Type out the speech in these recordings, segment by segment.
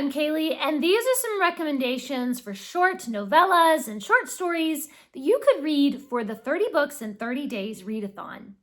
I'm Kaylee, and these are some recommendations for short novellas and short stories that you could read for the 30 Books in 30 Days Readathon.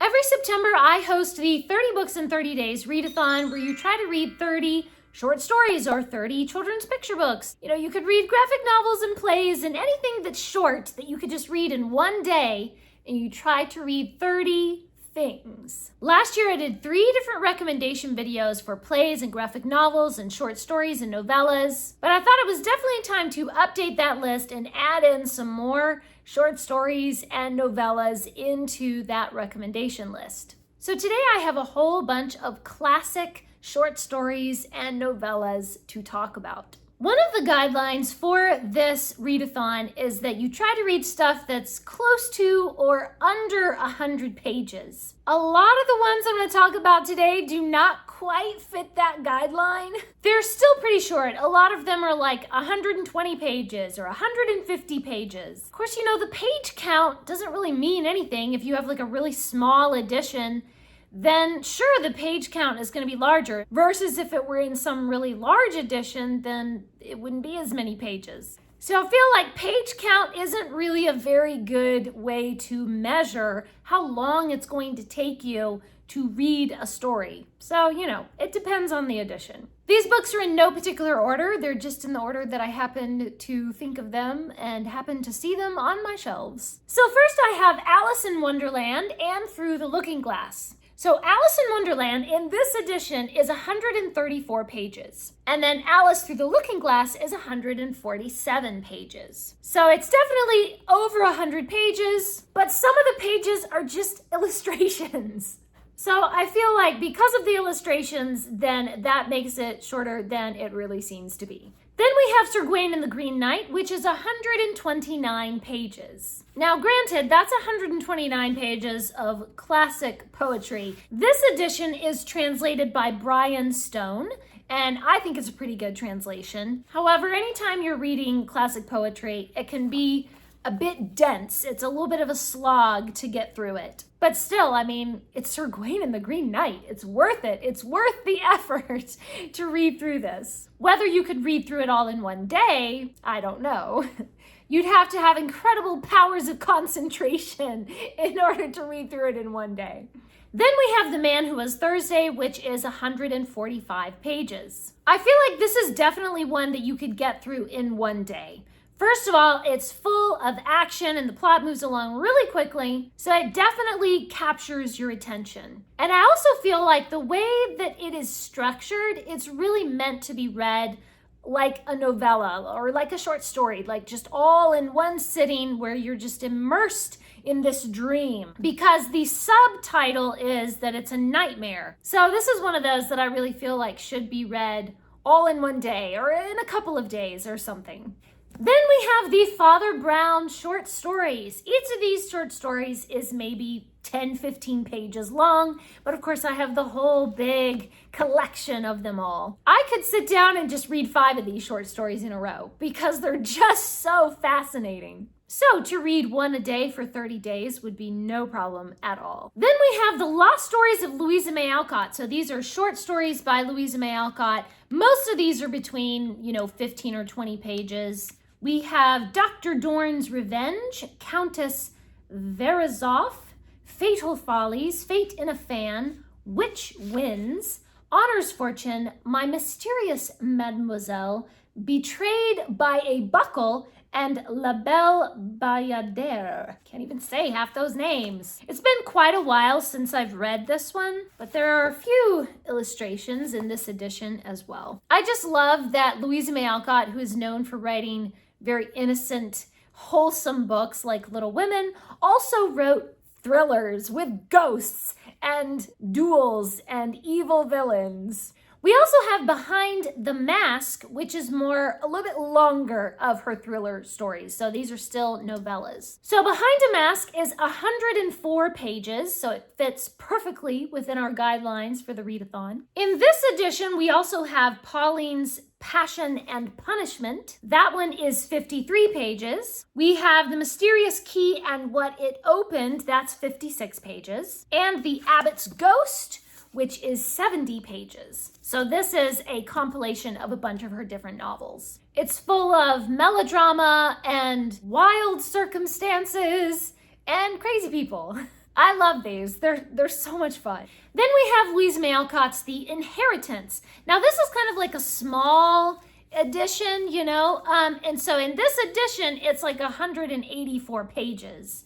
Every September, I host the 30 Books in 30 Days Readathon, where you try to read 30 short stories or 30 children's picture books. You could read graphic novels and plays and anything that's short that you could just read in one day, and you try to read 30 things. Last year, I did 3 different recommendation videos for plays and graphic novels and short stories and novellas, but I thought it was definitely time to update that list and add in some more short stories and novellas into that recommendation list. So today I have a whole bunch of classic short stories and novellas to talk about. One of the guidelines for this readathon is that you try to read stuff that's close to or under 100 pages. A lot of the ones I'm going to talk about today do not quite fit that guideline. They're still pretty short. A lot of them are like 120 pages or 150 pages. Of course, the page count doesn't really mean anything. If you have like a really small edition, then sure, the page count is going to be larger, versus if it were in some really large edition, then it wouldn't be as many pages. So I feel like page count isn't really a very good way to measure how long it's going to take you to read a story. So, it depends on the edition. These books are in no particular order. They're just in the order that I happened to think of them and happened to see them on my shelves. So first I have Alice in Wonderland and Through the Looking Glass. So Alice in Wonderland in this edition is 134 pages. And then Alice Through the Looking Glass is 147 pages. So it's definitely over 100 pages, but some of the pages are just illustrations. So I feel like because of the illustrations, then that makes it shorter than it really seems to be. Then we have Sir Gawain and the Green Knight, which is 129 pages. Now, granted, that's 129 pages of classic poetry. This edition is translated by Brian Stone, and I think it's a pretty good translation. However, anytime you're reading classic poetry, it can be a bit dense. It's a little bit of a slog to get through it. But still, it's Sir Gawain and the Green Knight. It's worth it. It's worth the effort to read through this. Whether you could read through it all in one day, I don't know. You'd have to have incredible powers of concentration in order to read through it in one day. Then we have The Man Who Was Thursday, which is 145 pages. I feel like this is definitely one that you could get through in one day. First of all, it's full of action and the plot moves along really quickly, so it definitely captures your attention. And I also feel like the way that it is structured, it's really meant to be read like a novella or like a short story, like just all in one sitting where you're just immersed in this dream, because the subtitle is that it's a nightmare. So this is one of those that I really feel like should be read all in one day or in a couple of days or something. Then we have the Father Brown short stories. Each of these short stories is maybe 10, 15 pages long, but of course I have the whole big collection of them all. I could sit down and just read 5 of these short stories in a row because they're just so fascinating. So to read one a day for 30 days would be no problem at all. Then we have The Lost Stories of Louisa May Alcott. So these are short stories by Louisa May Alcott. Most of these are between, 15 or 20 pages. We have Dr. Dorn's Revenge, Countess Verozov, Fatal Follies, Fate in a Fan, Which Wins, Honor's Fortune, My Mysterious Mademoiselle, Betrayed by a Buckle, and La Belle Bayadère. Can't even say half those names. It's been quite a while since I've read this one, but there are a few illustrations in this edition as well. I just love that Louisa May Alcott, who is known for writing very innocent, wholesome books like Little Women, also wrote thrillers with ghosts and duels and evil villains. We also have Behind the Mask, which is a little bit longer of her thriller stories. So these are still novellas. So Behind a Mask is 104 pages, so it fits perfectly within our guidelines for the readathon. In this edition, we also have Pauline's Passion and Punishment. That one is 53 pages. We have The Mysterious Key and What It Opened. That's 56 pages. And The Abbot's Ghost, which is 70 pages. So this is a compilation of a bunch of her different novels. It's full of melodrama and wild circumstances and crazy people. I love these. They're so much fun. Then we have Louise May Alcott's The Inheritance. Now this is kind of like a small edition, and so in this edition, it's like 184 pages.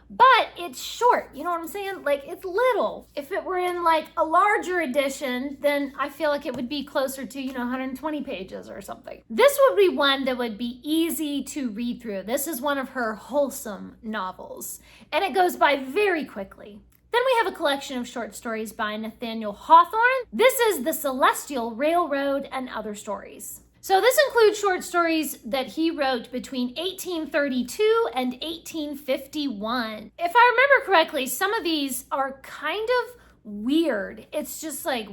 But it's short, you know what I'm saying? Like, it's little. If it were in like a larger edition, then I feel like it would be closer to, 120 pages or something. This would be one that would be easy to read through. This is one of her wholesome novels, and it goes by very quickly. Then we have a collection of short stories by Nathaniel Hawthorne. This is The Celestial Railroad and Other Stories. So this includes short stories that he wrote between 1832 and 1851. If I remember correctly, some of these are kind of weird. It's just like,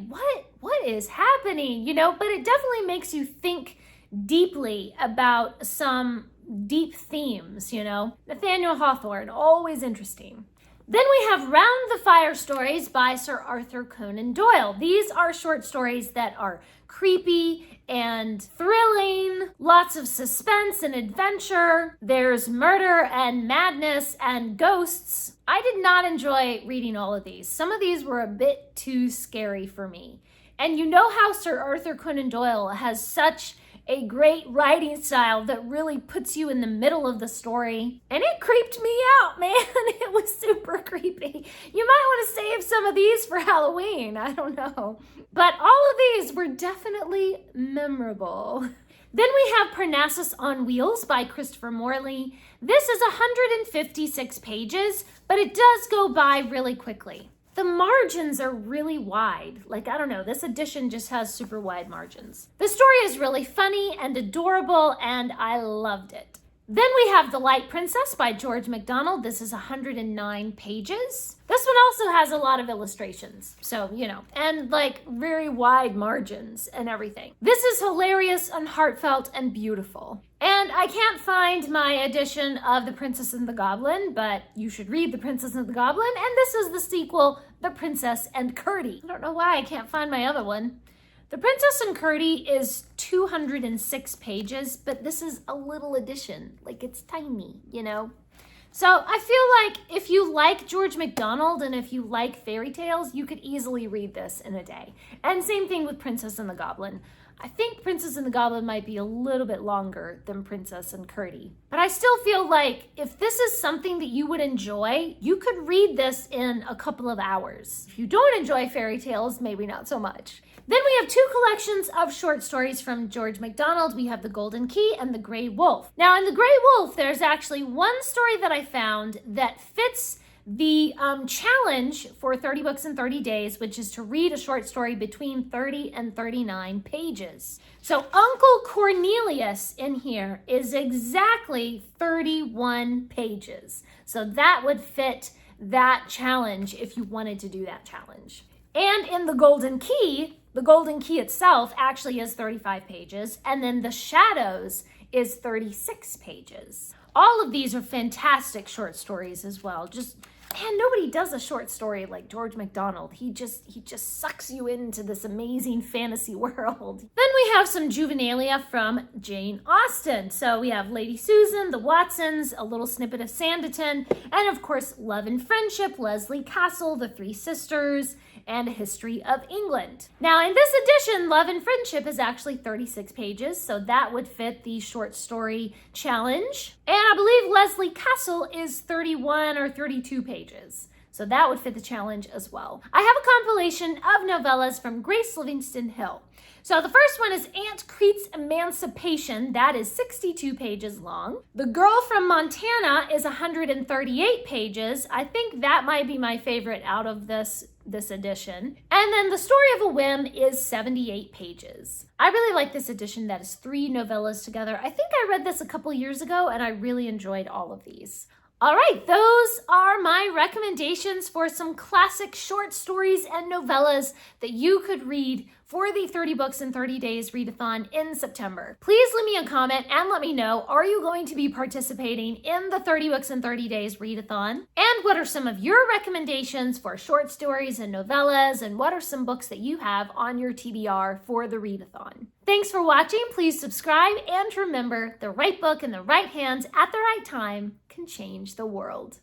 what is happening, But it definitely makes you think deeply about some deep themes, Nathaniel Hawthorne, always interesting. Then we have Round the Fire Stories by Sir Arthur Conan Doyle. These are short stories that are creepy and thrilling, lots of suspense and adventure. There's murder and madness and ghosts. I did not enjoy reading all of these. Some of these were a bit too scary for me. And you know how Sir Arthur Conan Doyle has such a great writing style that really puts you in the middle of the story. And it creeped me out, man. It was super creepy. You might want to save some of these for Halloween. I don't know. But all of these were definitely memorable. Then we have Parnassus on Wheels by Christopher Morley. This is 156 pages, but it does go by really quickly. The margins are really wide. This edition just has super wide margins. The story is really funny and adorable, and I loved it. Then we have The Light Princess by George MacDonald. This is 109 pages. This one also has a lot of illustrations. So, and very wide margins and everything. This is hilarious and heartfelt and beautiful. And I can't find my edition of The Princess and the Goblin, but you should read The Princess and the Goblin. And this is the sequel, The Princess and Curdie. I don't know why I can't find my other one. The Princess and Curdie is 206 pages, but this is a little edition. It's tiny, So I feel like if you like George MacDonald and if you like fairy tales, you could easily read this in a day. And same thing with Princess and the Goblin. I think Princess and the Goblin might be a little bit longer than Princess and Curdie. But I still feel like if this is something that you would enjoy, you could read this in a couple of hours. If you don't enjoy fairy tales, maybe not so much. Then we have two collections of short stories from George MacDonald. We have The Golden Key and The Grey Wolf. Now in The Grey Wolf, there's actually one story that I found that fits the challenge for 30 books in 30 days, which is to read a short story between 30 and 39 pages. So Uncle Cornelius in here is exactly 31 pages. So that would fit that challenge if you wanted to do that challenge. And in The Golden Key itself actually is 35 pages, and then The Shadows is 36 pages. All of these are fantastic short stories as well. Man, nobody does a short story like George MacDonald. He just sucks you into this amazing fantasy world. Then we have some juvenilia from Jane Austen. So we have Lady Susan, The Watsons, a little snippet of Sanditon, and of course, Love and Friendship, Leslie Castle, The Three Sisters, and A History of England. Now in this edition, Love and Friendship is actually 36 pages, so that would fit the short story challenge. And I believe Leslie Castle is 31 or 32 pages. So that would fit the challenge as well. I have a compilation of novellas from Grace Livingston Hill. So the first one is Aunt Crete's Emancipation. That is 62 pages long. The Girl from Montana is 138 pages. I think that might be my favorite out of this this edition. And then The Story of a Whim is 78 pages. I really like this edition that is 3 novellas together. I think I read this a couple years ago and I really enjoyed all of these. All right, those are my recommendations for some classic short stories and novellas that you could read for the 30 Books in 30 Days Readathon in September. Please leave me a comment and let me know, are you going to be participating in the 30 Books in 30 Days Readathon? And what are some of your recommendations for short stories and novellas? And what are some books that you have on your TBR for the Readathon? Thanks for watching. Please subscribe and remember, the right book in the right hands at the right time can change the world.